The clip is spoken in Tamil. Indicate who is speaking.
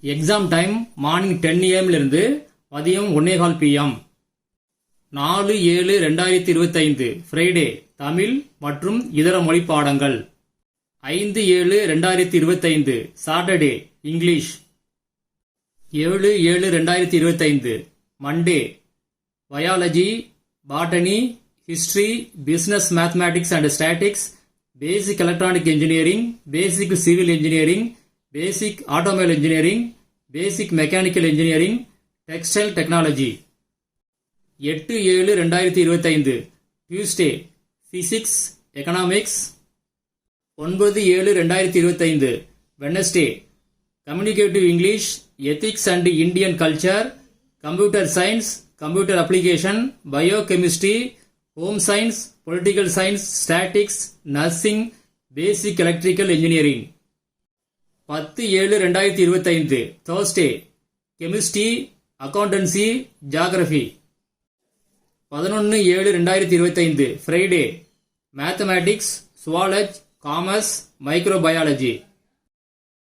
Speaker 1: எக்ஸாம் டைம் மார்னிங் 10 AM இருந்து மதியம் 1:15 PM. 4/7/2025 ஃப்ரைடே தமிழ் மற்றும் இதர மொழி பாடங்கள். 5/7/2025 Saturday English. 7/7/2025 Monday biology, botany, history, business mathematics and statics, basic electronic engineering, basic civil engineering, basic automobile engineering, basic mechanical engineering, textile technology. 8/7/2025 Tuesday physics, economics. 9/7/2025 Wednesday communicative English, ethics and Indian culture, computer science, computer application, biochemistry, home science, political science, statics, nursing, basic electrical engineering. 10/7/2025 Thursday chemistry, accountancy, geography. 11/7/2025 Friday mathematics, zoology, commerce, microbiology.